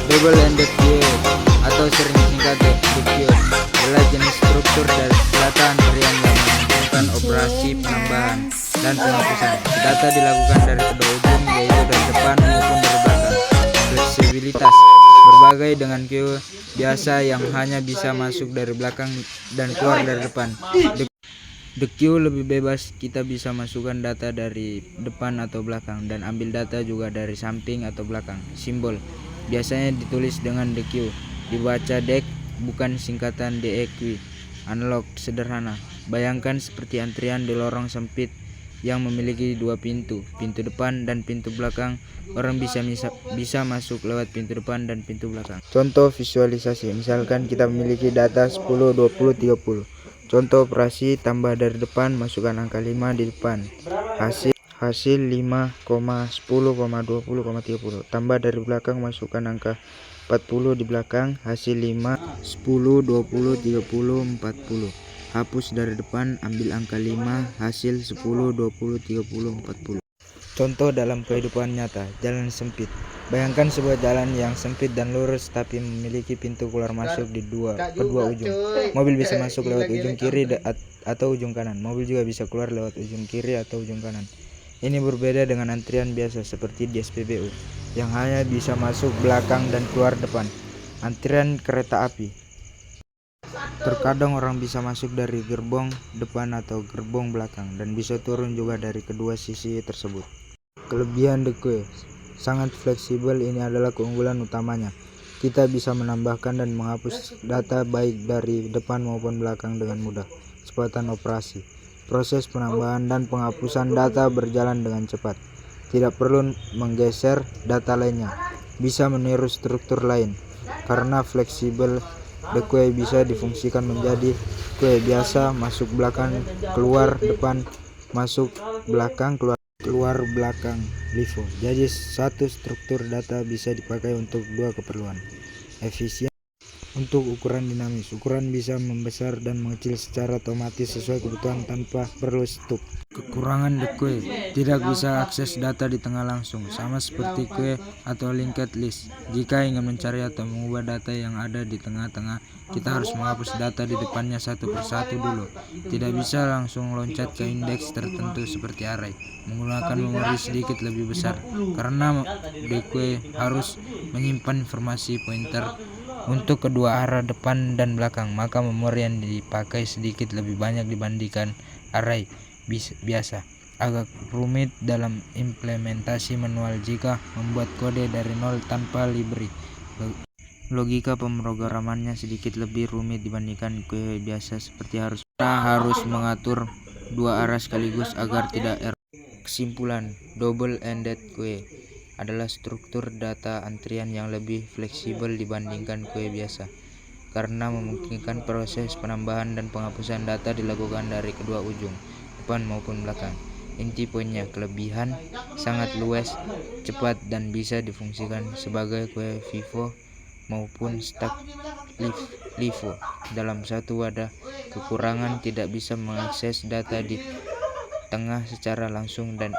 Double-ended queue atau sering disingkat DQ adalah jenis struktur dari data antrian yang menghubungkan operasi penambahan dan penghapusan. Data dilakukan dari kedua ujung, yaitu dari depan maupun dari belakang. Fleksibilitas berbagai dengan queue biasa yang hanya bisa masuk dari belakang dan keluar dari depan. The queue lebih bebas, kita bisa masukkan data dari depan atau belakang dan ambil data juga dari samping atau belakang. Simbol biasanya ditulis dengan the queue, dibaca DEQ bukan singkatan DEQ. Analog sederhana, bayangkan seperti antrian di lorong sempit yang memiliki dua pintu depan dan pintu belakang. Orang bisa masuk lewat pintu depan dan pintu belakang. Contoh visualisasi, misalkan kita memiliki data 10, 20, 30. Contoh operasi, tambah dari depan, masukkan angka 5 di depan. Hasil 5, 10, 20, 30. Tambah dari belakang, masukkan angka 40 di belakang. Hasil 5, 10, 20, 30, 40. Hapus dari depan, ambil angka 5, hasil 10, 20, 30, 40. Contoh dalam kehidupan nyata, jalan sempit. Bayangkan sebuah jalan yang sempit dan lurus tapi memiliki pintu keluar masuk di kedua ujung. Mobil bisa masuk lewat ujung kiri atau ujung kanan. Mobil juga bisa keluar lewat ujung kiri atau ujung kanan. Ini berbeda dengan antrian biasa seperti di SPBU yang hanya bisa masuk belakang dan keluar depan. Antrian kereta api. Terkadang orang bisa masuk dari gerbong depan atau gerbong belakang dan bisa turun juga dari kedua sisi tersebut. Kelebihan The Queue sangat fleksibel. Ini adalah keunggulan utamanya. Kita bisa menambahkan dan menghapus data baik dari depan maupun belakang dengan mudah. Kecepatan operasi. Proses penambahan dan penghapusan data berjalan dengan cepat. Tidak perlu menggeser data lainnya. Bisa meniru struktur lain. Karena fleksibel, The Queue bisa difungsikan menjadi queue biasa, masuk belakang, keluar depan, masuk belakang, keluar belakang, LIFO. Jadi satu struktur data bisa dipakai untuk dua keperluan. Efisien. Untuk ukuran dinamis, ukuran bisa membesar dan mengecil secara otomatis sesuai kebutuhan tanpa perlu stop. Kekurangan The Queue, tidak bisa akses data di tengah langsung, sama seperti queue atau linked list. Jika ingin mencari atau mengubah data yang ada di tengah-tengah, kita harus menghapus data di depannya satu persatu dulu. Tidak bisa langsung loncat ke indeks tertentu seperti array, menggunakan memori sedikit lebih besar, karena The Queue harus menyimpan informasi pointer untuk kedua arah depan dan belakang, maka memori yang dipakai sedikit lebih banyak dibandingkan array biasa. Agak rumit dalam implementasi manual jika membuat kode dari nol tanpa library. Logika pemrogramannya sedikit lebih rumit dibandingkan queue biasa, seperti harus mengatur dua arah sekaligus agar tidak error. Kesimpulan, double-ended queue adalah struktur data antrian yang lebih fleksibel dibandingkan queue biasa, karena memungkinkan proses penambahan dan penghapusan data dilakukan dari kedua ujung, depan maupun belakang. Inti poinnya, kelebihan sangat luas, cepat, dan bisa difungsikan sebagai queue FIFO maupun stack LIFO dalam satu wadah. Kekurangan, tidak bisa mengakses data di tengah secara langsung dan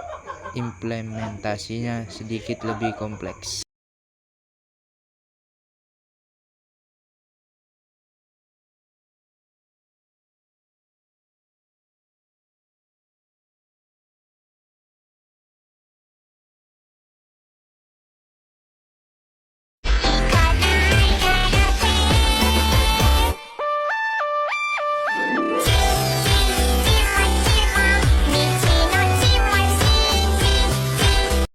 implementasinya sedikit lebih kompleks.